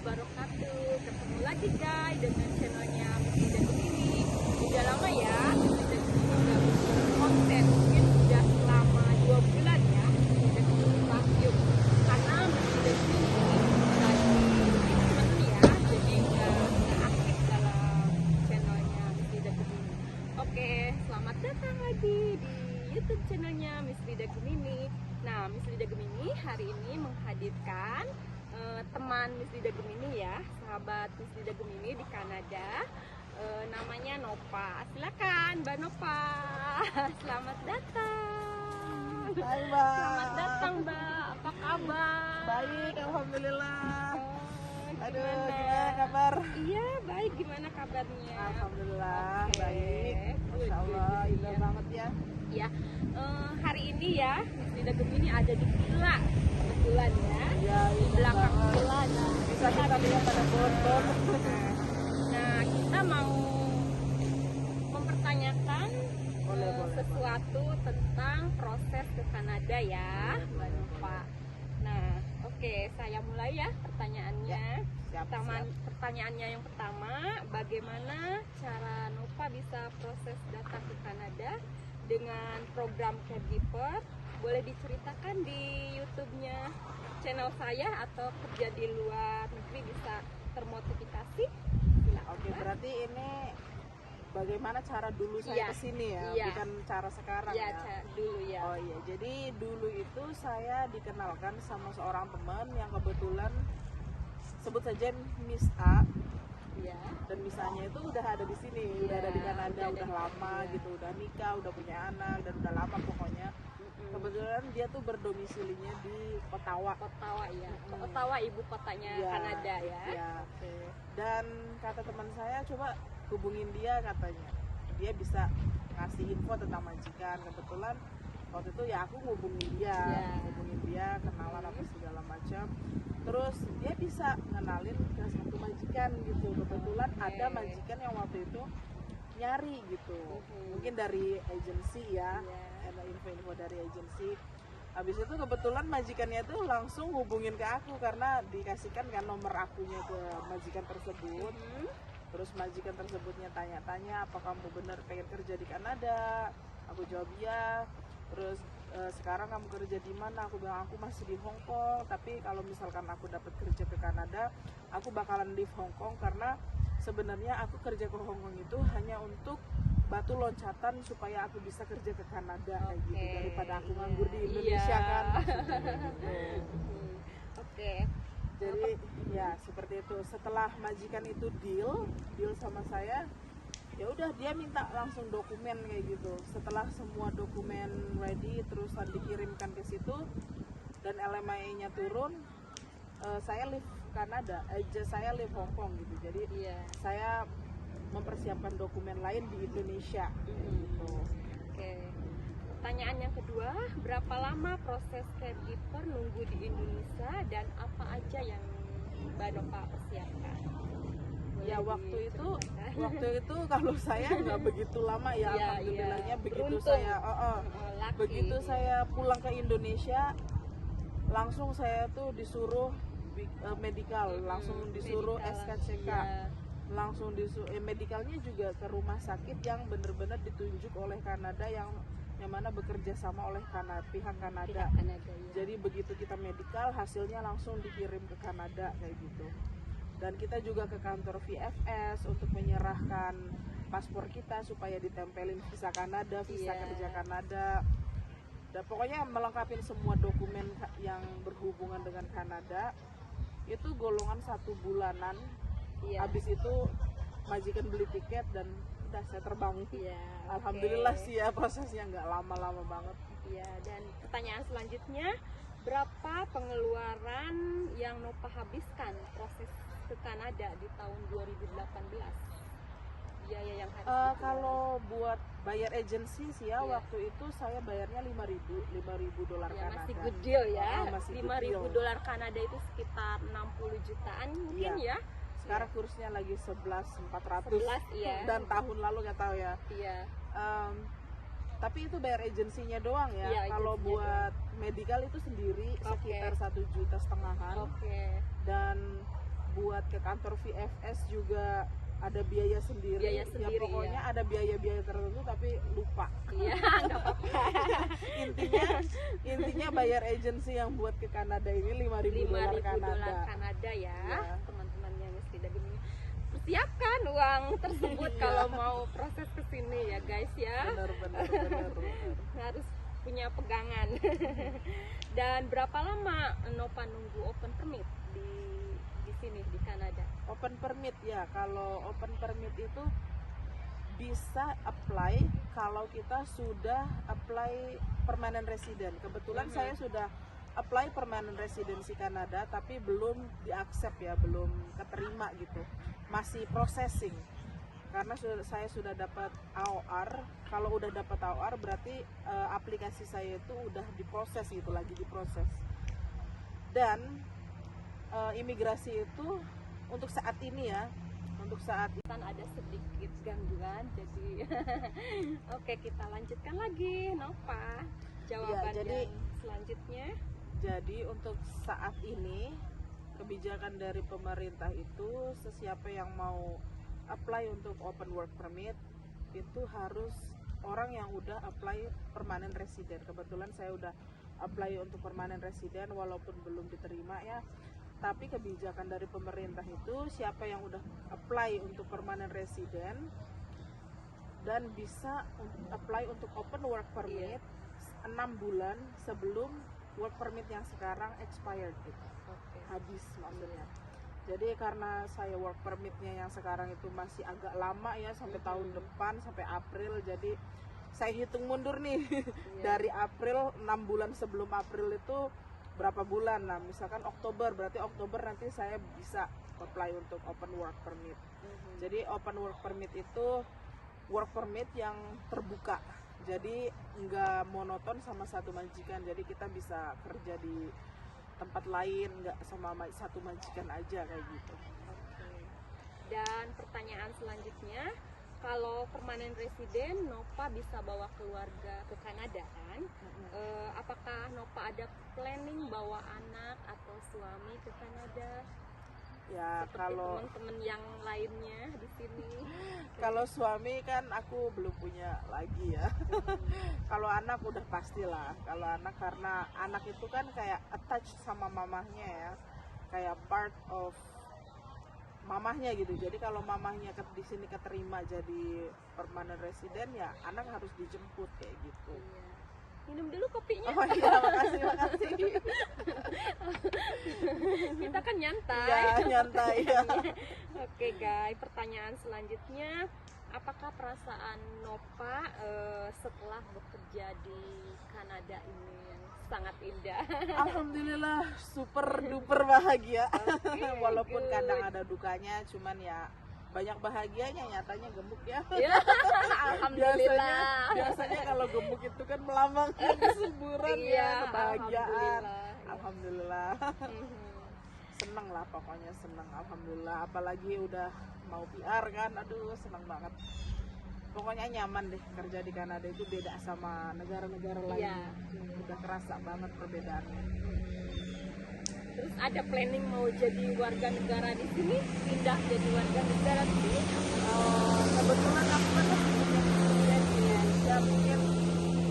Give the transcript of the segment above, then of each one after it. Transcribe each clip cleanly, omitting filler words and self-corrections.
wabarakatuh. Ketemu lagi guys dengan channelnya Misty dan Gemini. Udah lama ya Misty dan Gemini udah bikin konten, mungkin udah selama 2 bulan ya Misty dan Gemini vacuum. Karena Misty dan Gemini lagi treatment ya, jadi nggak aktif dalam channelnya Misty dan Gemini. Oke, selamat datang lagi di YouTube channelnya Misty dan Gemini. Nah, Misty dan Gemini hari ini menghadirkan teman Miss Lida Gemini ya, sahabat Miss Lida Gemini di Kanada, namanya Nova. Silakan Mbak Nova, selamat datang. Hai Mbak. Selamat datang Mbak, apa kabar? Baik, alhamdulillah. Aduh, Gimana? gimana kabar? Iya baik, gimana kabarnya? Alhamdulillah, Oke. baik. Masya Allah, indah Iya. banget ya. Ya, hari ini ya Miss Lida Gemini ada di villa kebetulan ya. Iya, Di indah belakang banget. villa. Nah, Bisa kita lihat ada pohon-pohon. Nah, kita mau mempertanyakan Boleh. sesuatu tentang proses ke Kanada ya, Mbak Nova. Nah, oke, saya mulai ya pertanyaannya. Siap. Pertanyaannya yang pertama, bagaimana cara Nova bisa proses datang ke Kanada dengan program caregiver? Boleh diceritakan di YouTube-nya channel saya atau kerja di luar negeri bisa termotivasi? Silakan. Oke, berarti ini bagaimana cara dulu saya Iya. kesini ya, Iya. bukan cara sekarang Ya, ya. dulu ya. Oh iya, jadi dulu itu saya dikenalkan sama seorang teman yang kebetulan sebut saja Miss A. Ya. Dan misalnya itu udah ada di sini, udah Iya, ada di Kanada, udah ada udah di- lama iya. gitu, udah nikah, udah punya anak, dan udah lama pokoknya. Kebetulan dia tuh berdomisilinya di Ottawa. Ottawa ya. Mm. Ottawa ibu kotanya Iya, Kanada ya. iya. Oke. Dan kata teman saya, coba hubungin dia katanya. Dia bisa ngasih info tentang majikan. Kebetulan waktu itu ya aku ngubungin dia, Iya. kenalan apa segala macam. Terus dia bisa ngenalin ke satu majikan gitu. Kebetulan Oke. ada majikan yang waktu itu nyari gitu. Mhm. Mungkin dari agensi ya, Iya. ada info-info dari agensi. Habis itu kebetulan majikannya tuh langsung hubungin ke aku karena dikasihkan kan nomor akunya ke majikan tersebut. Mhm. Terus majikan tersebutnya tanya-tanya, apa kamu benar pengen kerja di Kanada? Aku jawab iya. Terus sekarang kamu kerja di mana? Aku bilang aku masih di Hong Kong, tapi kalau misalkan aku dapat kerja ke Kanada, aku bakalan leave Hong Kong karena sebenarnya aku kerja ke Hong Kong itu hanya untuk batu loncatan supaya aku bisa kerja ke Kanada kayak gitu, Oke, daripada aku iya. nganggur di Indonesia Iya. kan. Kayak gitu. Mhm. Oke. Jadi ya seperti itu. Setelah majikan itu deal sama saya, ya udah dia minta langsung dokumen kayak gitu. Setelah semua dokumen ready terusan dikirimkan ke situ dan LMIA-nya turun, saya leave Kanada, saya leave Hong Kong gitu. Jadi Iya. saya mempersiapkan dokumen lain di Indonesia gitu. Oke. Pertanyaan yang kedua, berapa lama proses caregiver nunggu di Indonesia dan apa aja yang Mbak Nova persiapkan? Boleh Ya waktu diceritakan? itu kalau saya nggak begitu lama ya, Iya, alhamdulillahnya iya. begitu Beruntung. saya Laki, begitu iya. saya pulang ke Indonesia langsung saya tuh disuruh medical, langsung disuruh Medical, SKCK, iya. langsung disuruh medikalnya juga ke rumah sakit yang benar-benar ditunjuk oleh Kanada yang mana bekerja sama oleh pihak Kanada. Pihak Kanada, iya. Jadi begitu kita medical hasilnya langsung dikirim ke Kanada kayak gitu. Dan kita juga ke kantor VFS untuk menyerahkan paspor kita supaya ditempelin visa Kanada, visa Iya. kerja Kanada. Dan pokoknya melengkapi semua dokumen yang berhubungan dengan Kanada. Itu golongan 1 bulanan. Iya. Habis itu majikan beli tiket dan udah saya terbang. Iya, Alhamdulillah oke. sih ya, prosesnya nggak lama-lama banget. Iya, dan pertanyaan selanjutnya, berapa pengeluaran yang Nova habiskan proses ke Kanada di tahun 2018? Biaya yang harus dikeluarkan. Kalau buat bayar agensi sih ya, Iya. waktu itu saya bayarnya 5.000 dolar Ya, Kanada. masih good deal ya. Masih good 5.000 deal. dolar Kanada itu sekitar 60 jutaan mungkin Iya. ya. Sekarang kursnya lagi 11.400. 11, iya. Dan tahun lalu nggak tahu ya. Iya. Tapi itu bayar agensinya doang ya. Iya, Kalau agensinya buat medical itu sendiri Oke. sekitar 1,5 juta. Oke. Dan buat ke kantor VFS juga ada biaya sendiri. Biaya sendiri, ya pokoknya ya. ada biaya-biaya tertentu tapi lupa. Iya, nggak apa-apa. intinya bayar agensi yang buat ke Kanada ini $5.000 Kanada. Kanada ya, Iya. teman-teman yang mesti daging. Persiapkan uang tersebut Iya. kalau mau proses ke sini ya guys ya. Benar. Harus punya pegangan. Dan berapa lama Nova nunggu open permit di sini di Kanada? Open permit ya, kalau open permit itu bisa apply kalau kita sudah apply permanent resident. Kebetulan saya sudah apply permanent residency Kanada tapi belum di-accept ya, belum keterima gitu. Masih processing. Karena saya sudah dapat AOR. Kalau udah dapat AOR berarti aplikasi saya itu udah diproses gitu, lagi diproses. Dan imigrasi itu untuk saat ini ya, untuk saat ini Kan ada sedikit gangguan, jadi oke, kita lanjutkan lagi Nova jawaban jadi- yang selanjutnya. Jadi untuk saat ini kebijakan dari pemerintah itu sesiapa yang mau apply untuk open work permit itu harus orang yang udah apply permanent resident. Kebetulan saya udah apply untuk permanent resident walaupun belum diterima ya. Tapi kebijakan dari pemerintah itu siapa yang udah apply untuk permanent resident dan bisa apply untuk open work permit 6 bulan sebelum work permit yang sekarang expired gitu. Oke. Habis maksudnya. Jadi karena saya work permitnya yang sekarang itu masih agak lama ya, sampai tahun depan, sampai April, jadi saya hitung mundur nih dari April, 6 bulan sebelum April itu berapa bulan. Nah misalkan Oktober, berarti Oktober nanti saya bisa apply untuk open work permit. Jadi open work permit itu work permit yang terbuka, jadi nggak monoton sama satu majikan. Jadi kita bisa kerja di tempat lain, nggak sama satu majikan aja kayak gitu. Oke. Dan pertanyaan selanjutnya, kalau permanent resident Nova bisa bawa keluarga ke Kanada kan? Apakah Nova ada planning bawa anak atau suami ke Kanada? Ya Seperti kalau teman-teman yang lainnya di sini. kalau suami kan aku belum punya lagi ya. Kalau anak udah pastilah. Kalau anak, karena anak itu kan kayak attach sama mamahnya ya, kayak part of mamahnya gitu. Jadi kalau mamahnya di sini keterima jadi permanent resident ya anak harus dijemput kayak gitu. Iya. Minum dulu kopinya. Oh iya, makasih. Kita kan nyantai. Ya nyantai ya. Oke guys, pertanyaan selanjutnya, apakah perasaan Nova setelah bekerja di Kanada ini yang sangat indah? Alhamdulillah super duper bahagia. Oke, Walaupun good. kadang ada dukanya, cuman ya banyak bahagianya, nyatanya gemuk ya. Ya, alhamdulillah. Biasanya kalau gemuk itu kan melambangkan kesuburan Iya, ya, kebahagiaan. alhamdulillah. Alhamdulillah. Mhm. Seneng lah pokoknya, seneng. Alhamdulillah. Apalagi udah mau PR kan, aduh seneng banget. Pokoknya nyaman deh kerja di Kanada, itu beda sama negara-negara lain. Iya. Udah kerasa banget perbedaannya. Terus ada planning mau jadi warga negara di sini, pindah jadi warga negara di sini? Kebetulan aku kan punya kemudian di Indonesia, mungkin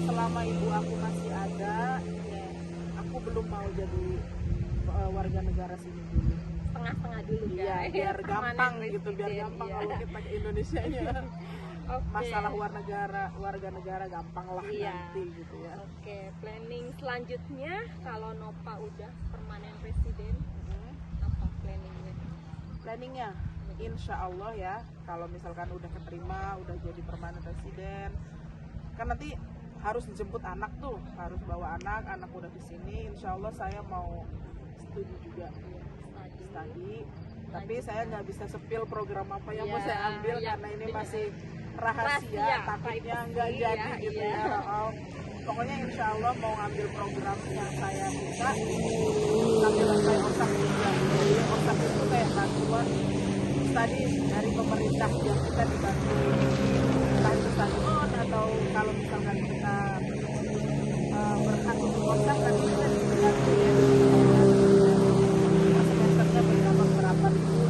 selama ibu aku masih ada ya, aku belum mau jadi warga negara sini dulu. Setengah-setengah dulu Iya, guys. biar gampang Permanent gitu, biar resident, gampang iya. kalau kita ke Indonesia nya. Oke. Masalah warga negara gampang lah Iya. nanti gitu ya. Oke, planning selanjutnya kalau Nova udah permanent resident, apa planningnya? Planningnya insya Allah ya, kalau misalkan udah keterima, udah jadi permanent resident, kan nanti harus dijemput anak tuh, harus bawa anak udah di sini. Insya Allah saya mau studi juga, studi. Tapi saya nggak bisa sepil program apa yang mau Iya, saya ambil iya, karena ini benar. masih rahasia, Rahasia, takutnya privacy, nggak jadi ya, gitu iya. ya. Pokoknya insya Allah mau ngambil program yang saya suka, sambil saya otak juga. Jadi otak itu kayak bantuan tadi dari pemerintah yang kita dibantu, entah itu study on atau kalau misalkan kita berhak untuk otak nanti kita dibantu ya. Semesternya berapa ribu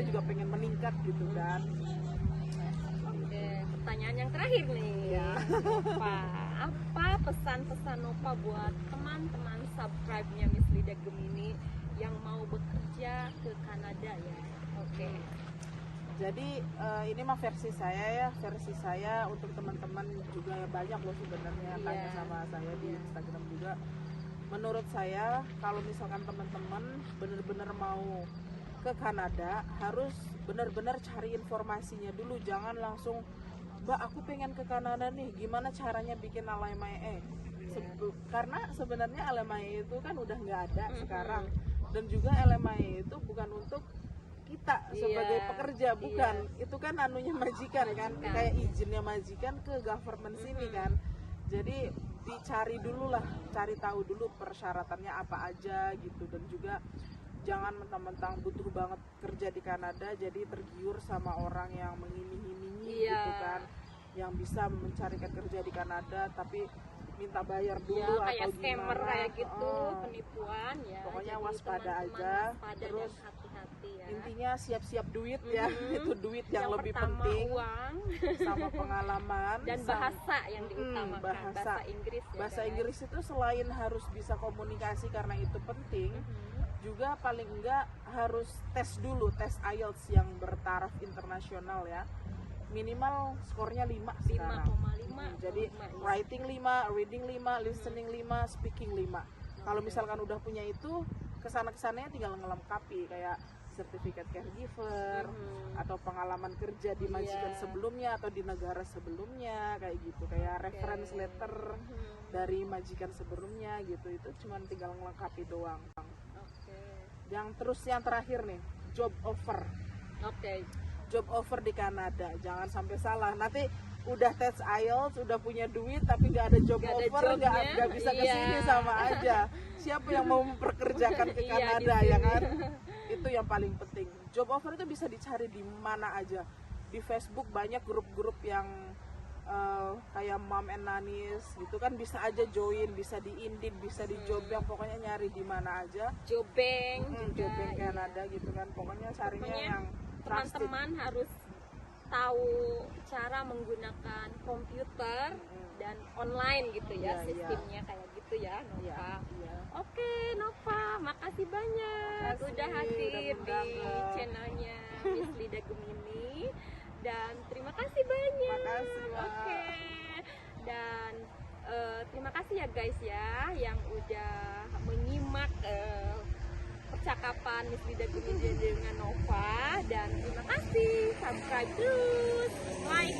juga pengen meningkat gitu kan. Oke, pertanyaan yang terakhir nih. Ya. Nova, apa pesan-pesan Nova buat teman-teman subscribe-nya Miss Lida Gemini yang mau bekerja ke Kanada ya? Oke. Jadi ini mah versi saya untuk teman-teman juga ya, banyak loh sebenarnya Iya. tanya sama saya di Instagram juga. Menurut saya kalau misalkan teman-teman benar-benar mau ke Kanada, harus benar-benar cari informasinya dulu, jangan langsung Mbak aku pengen ke Kanada nih, gimana caranya bikin LMIA. Karena sebenarnya LMIA itu kan udah nggak ada sekarang, dan juga LMIA itu bukan untuk kita sebagai pekerja, bukan. Itu kan anunya majikan kan, kayak izinnya majikan ke government sini kan. Jadi dicari dulu lah, cari tahu dulu persyaratannya apa aja gitu, dan juga jangan mentang-mentang butuh banget kerja di Kanada jadi tergiur sama orang yang mengiming-imingi gitu kan, yang bisa mencarikan kerja di Kanada tapi minta bayar dulu kayak atau scammer gimana. kayak gitu, penipuan ya. Pokoknya Jadi waspada teman-teman aja, waspada terus dan hati-hati ya. intinya siap-siap duit ya. Itu duit yang lebih pertama, penting, uang sama pengalaman dan bahasa yang diutamakan, bahasa Inggris ya, bahasa guys. Inggris itu selain harus bisa komunikasi karena itu penting, juga paling enggak harus tes dulu, tes IELTS yang bertaraf internasional ya, minimal skornya 5 sekarang. 5,5. Jadi writing 5, reading 5, listening 5, speaking 5. Kalau misalkan udah punya itu, kesana-kesananya tinggal ngelengkapi kayak sertifikat caregiver atau pengalaman kerja di majikan sebelumnya atau di negara sebelumnya kayak gitu, kayak reference letter dari majikan sebelumnya gitu. Itu cuma tinggal ngelengkapi doang. Yang terakhir nih, job offer. Job offer di Kanada, jangan sampai salah. Nanti udah tes IELTS, udah punya duit tapi nggak ada job offer, nggak bisa kesini, sama aja. Siapa yang mau memperkerjakan ke Kanada ya kan? Itu yang paling penting. Job offer itu bisa dicari di mana aja. Di Facebook banyak grup-grup yang kayak Mom and Nannies gitu kan, bisa aja join, bisa di Indeed, bisa di Jobbank, pokoknya nyari di mana aja. Jobbank juga, Jobbank Kanada gitu kan, pokoknya carinya yang trusted. Teman-teman harus tahu cara menggunakan komputer dan online gitu ya, sistemnya kayak gitu ya, Nova. Oke, Nova, makasih banyak udah hadir di channelnya Miss Lida Gemini, dan terima kasih banyak. Oke, dan terima kasih ya guys ya yang udah menyimak percakapan Miss Lida Gemini dengan Nova, dan terima kasih, subscribe terus, like